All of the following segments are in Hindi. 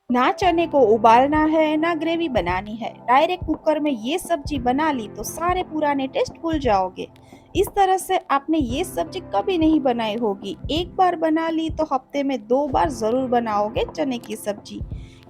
ना चने को उबालना है, ना ग्रेवी बनानी है। डायरेक्ट कुकर में ये सब्जी बना ली तो सारे पुराने टेस्ट भूल जाओगे। इस तरह से आपने ये सब्जी कभी नहीं बनाई होगी। एक बार बना ली तो हफ्ते में 2 बार ज़रूर बनाओगे चने की सब्जी।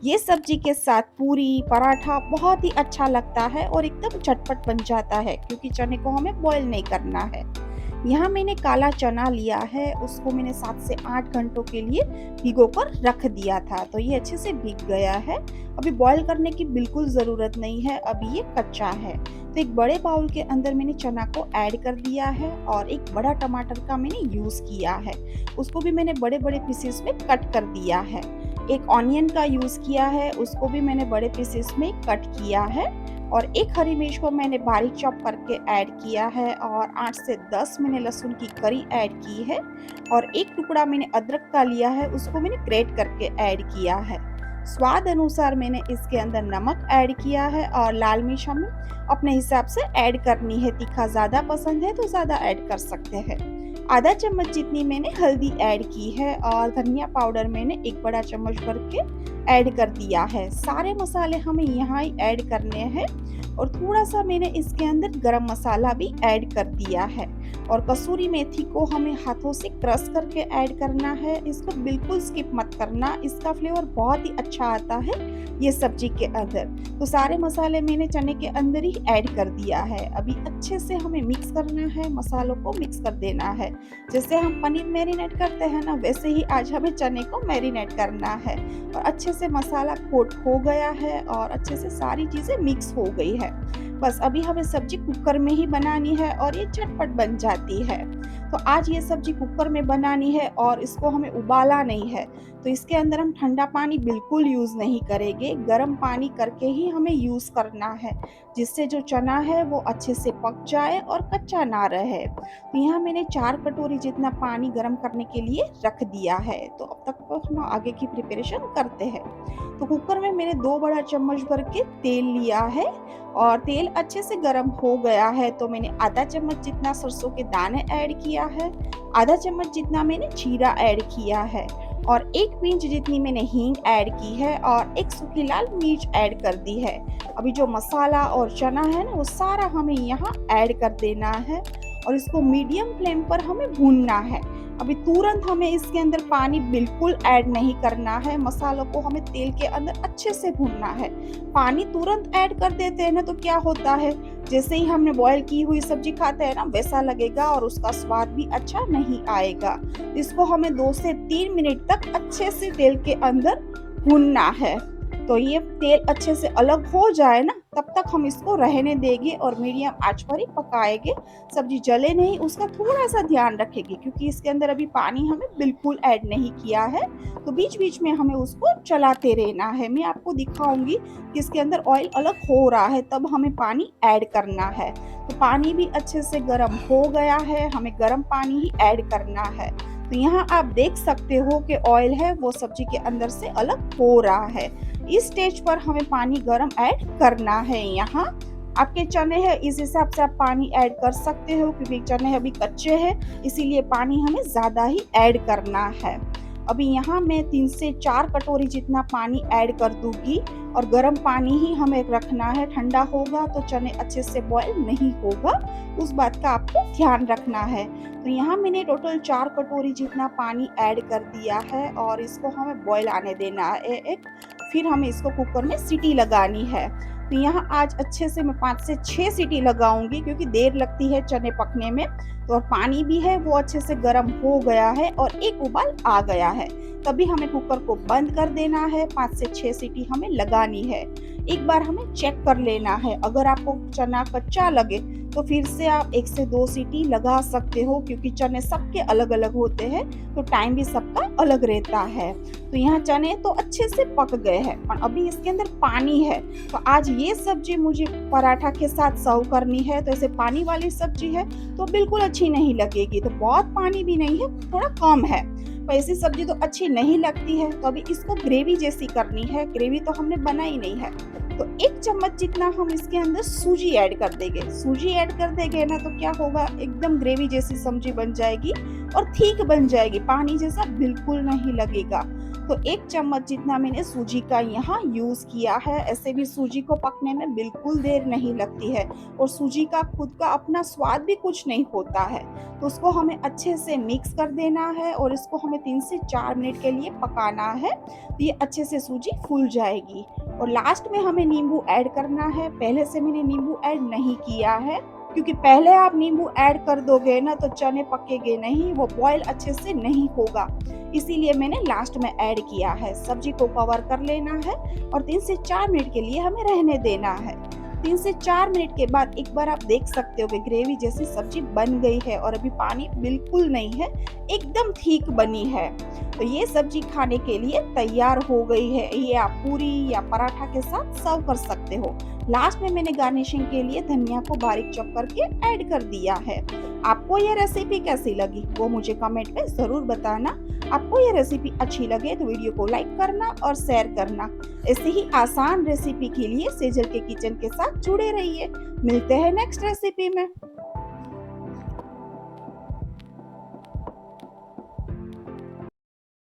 ये सब्जी के साथ पूरी, पराठा बहुत ही अच्छा लगता है और एकदम झटपट बन जाता है क्योंकि चने को हमें बॉयल नहीं करना है। यहाँ मैंने काला चना लिया है, उसको मैंने 7 से 8 घंटों के लिए भिगोकर रख दिया था, तो ये अच्छे से भीग गया है। अभी बॉयल करने की बिल्कुल ज़रूरत नहीं है, अभी ये कच्चा है। तो एक बड़े बाउल के अंदर मैंने चना को ऐड कर दिया है और एक बड़ा टमाटर का मैंने यूज़ किया है। उसको भी मैंने बड़े-बड़े पीसेस में कट कर दिया है। एक ऑनियन का यूज़ किया है, उसको भी मैंने बड़े पीसेस में कट किया है और एक हरी मिर्च को मैंने बारीक चॉप करके ऐड किया है और 8 से 10 मैंने लहसुन की कली ऐड की है और एक टुकड़ा मैंने अदरक का लिया है, उसको मैंने ग्रेट करके ऐड किया है। स्वाद अनुसार मैंने इसके अंदर नमक ऐड किया है और लाल मिर्च हमें अपने हिसाब से ऐड करनी है। तीखा ज़्यादा पसंद है तो ज़्यादा ऐड कर सकते हैं। आधा चम्मच जितनी मैंने हल्दी ऐड की है और धनिया पाउडर मैंने एक बड़ा चम्मच भर के ऐड कर दिया है। सारे मसाले हमें यहाँ ही ऐड करने हैं और थोड़ा-सा मैंने इसके अंदर गरम मसाला भी ऐड कर दिया है और कसूरी मेथी को हमें हाथों से क्रश करके ऐड करना है। इसको बिल्कुल स्किप मत करना, इसका फ्लेवर बहुत ही अच्छा आता है ये सब्जी के अंदर। तो सारे मसाले मैंने चने के अंदर ही ऐड कर दिया है। अभी अच्छे से हमें मिक्स करना है, मसालों को मिक्स कर देना है। जैसे हम पनीर मैरिनेट करते हैं ना, वैसे ही आज हमें चने को मैरिनेट करना है और अच्छे से मसाला कोट हो गया है और अच्छे से सारी चीज़ें मिक्स हो गई है। बस अभी हमें सब्जी कुकर में ही बनानी है और ये झटपट बन जाती है। तो आज ये सब्जी कुकर में बनानी है और इसको हमें उबाला नहीं है, तो इसके अंदर हम ठंडा पानी बिल्कुल यूज़ नहीं करेंगे, गर्म पानी करके ही हमें यूज़ करना है, जिससे जो चना है वो अच्छे से पक जाए और कच्चा ना रहे। तो यहाँ मैंने 4 कटोरी जितना पानी गर्म करने के लिए रख दिया है, तो अब तक तो हम आगे की प्रिपरेशन करते हैं। तो कुकर में मैंने 2 बड़ा चम्मच भर के तेल लिया है और तेल अच्छे से गर्म हो गया है, तो मैंने आधा चम्मच जितना सरसों के दाने ऐड किया है, आधा चम्मच जितना मैंने जीरा ऐड किया है और 1 पिंच जितनी मैंने हींग ऐड की है और एक सूखी लाल मिर्च ऐड कर दी है। अभी जो मसाला और चना है ना, वो सारा हमें यहाँ ऐड कर देना है और इसको मीडियम फ्लेम पर हमें भूनना है। अभी तुरंत हमें इसके अंदर पानी बिल्कुल ऐड नहीं करना है, मसालों को हमें तेल के अंदर अच्छे से भूनना है। पानी तुरंत ऐड कर देते हैं ना, तो क्या होता है, जैसे ही हमने बॉयल की हुई सब्जी खाते हैं ना, वैसा लगेगा और उसका स्वाद भी अच्छा नहीं आएगा। इसको हमें 2 से 3 मिनट तक अच्छे से तेल के अंदर भूनना है। तो ये तेल अच्छे से अलग हो जाए ना, तब तक हम इसको रहने देंगे और मीडियम आंच पर ही पकाएंगे। सब्जी जले नहीं, उसका थोड़ा-सा ध्यान रखेंगे क्योंकि इसके अंदर अभी पानी हमें बिल्कुल ऐड नहीं किया है, तो बीच-बीच में हमें उसको चलाते रहना है। मैं आपको दिखाऊँगी कि इसके अंदर ऑयल अलग हो रहा है, तब हमें पानी ऐड करना है। तो पानी भी अच्छे से गर्म हो गया है, हमें गर्म पानी ही ऐड करना है। तो यहाँ आप देख सकते हो कि ऑयल है वो सब्जी के अंदर से अलग हो रहा है। इस स्टेज पर हमें पानी गर्म ऐड करना है। यहाँ आपके चने हैं, इस हिसाब से आप पानी ऐड कर सकते हो क्योंकि चने अभी कच्चे हैं, इसीलिए पानी हमें ज़्यादा ही ऐड करना है। अभी यहाँ मैं 3 से 4 कटोरी जितना पानी ऐड कर दूंगी और गर्म पानी ही हमें रखना है, ठंडा होगा तो चने अच्छे से बॉयल नहीं होगा, उस बात का आपको ध्यान रखना है। तो यहाँ मैंने टोटल 4 कटोरी जितना पानी ऐड कर दिया है और इसको हमें बॉयल आने देना है एक, फिर हमें इसको कुकर में सीटी लगानी है। तो यहाँ आज अच्छे से मैं 5 से 6 सीटी लगाऊंगी क्योंकि देर लगती है चने पकने में। तो और पानी भी है वो अच्छे से गर्म हो गया है और एक उबाल आ गया है, तभी हमें कुकर को बंद कर देना है। 5 से 6 सीटी हमें लगानी है। एक बार हमें चेक कर लेना है, अगर आपको चना कच्चा लगे तो फिर से आप 1 से 2 सीटी लगा सकते हो क्योंकि चने सबके अलग-अलग होते हैं, तो टाइम भी सबका अलग रहता है। तो यहाँ चने तो अच्छे से पक गए हैं, पर अभी इसके अंदर पानी है। तो आज ये सब्जी मुझे पराठा के साथ सर्व करनी है, तो ऐसे पानी वाली सब्जी है तो बिल्कुल अच्छी नहीं लगेगी। तो बहुत पानी भी नहीं है, थोड़ा कम है, तो ऐसी सब्जी तो अच्छी नहीं लगती है। तो अभी इसको ग्रेवी जैसी करनी है, ग्रेवी तो हमने बनाई नहीं है। तो 1 चम्मच जितना हम इसके अंदर सूजी ऐड कर देंगे। सूजी ऐड कर देंगे ना, तो क्या होगा, एकदम ग्रेवी जैसी सब्जी बन जाएगी और ठीक बन जाएगी, पानी जैसा बिल्कुल नहीं लगेगा। तो 1 चम्मच जितना मैंने सूजी का यहाँ यूज़ किया है। ऐसे भी सूजी को पकने में बिल्कुल देर नहीं लगती है और सूजी का खुद का अपना स्वाद भी कुछ नहीं होता है। तो उसको हमें अच्छे से मिक्स कर देना है और इसको हमें 3 से 4 मिनट के लिए पकाना है। तो ये अच्छे से सूजी फूल जाएगी और लास्ट में हमें नींबू ऐड करना है। पहले से मैंने नींबू ऐड नहीं किया है, क्योंकि पहले आप नींबू ऐड कर दोगे ना तो चने पकेंगे नहीं, वो बॉयल अच्छे से नहीं होगा। इसीलिए मैंने लास्ट में ऐड किया है। सब्जी को कवर कर लेना है और 3 से 4 मिनट के लिए हमें रहने देना है। 3 से 4 मिनट के बाद एक बार आप देख सकते हो कि ग्रेवी जैसी सब्जी बन गई है और अभी पानी बिल्कुल नहीं है, एकदम ठीक बनी है। तो ये सब्जी खाने के लिए तैयार हो गई है। ये आप पूरी या पराठा के साथ सर्व कर सकते हो। लास्ट में मैंने गार्निशिंग के लिए धनिया को बारीक चॉप करके ऐड कर दिया है। आपको ये रेसिपी कैसी लगी वो मुझे कमेंट में ज़रूर बताना। आपको ये रेसिपी अच्छी लगे तो वीडियो को लाइक करना और शेयर करना। ऐसे ही आसान रेसिपी के लिए सेजल के किचन के साथ जुड़े रहिए। मिलते हैं नेक्स्ट रेसिपी में।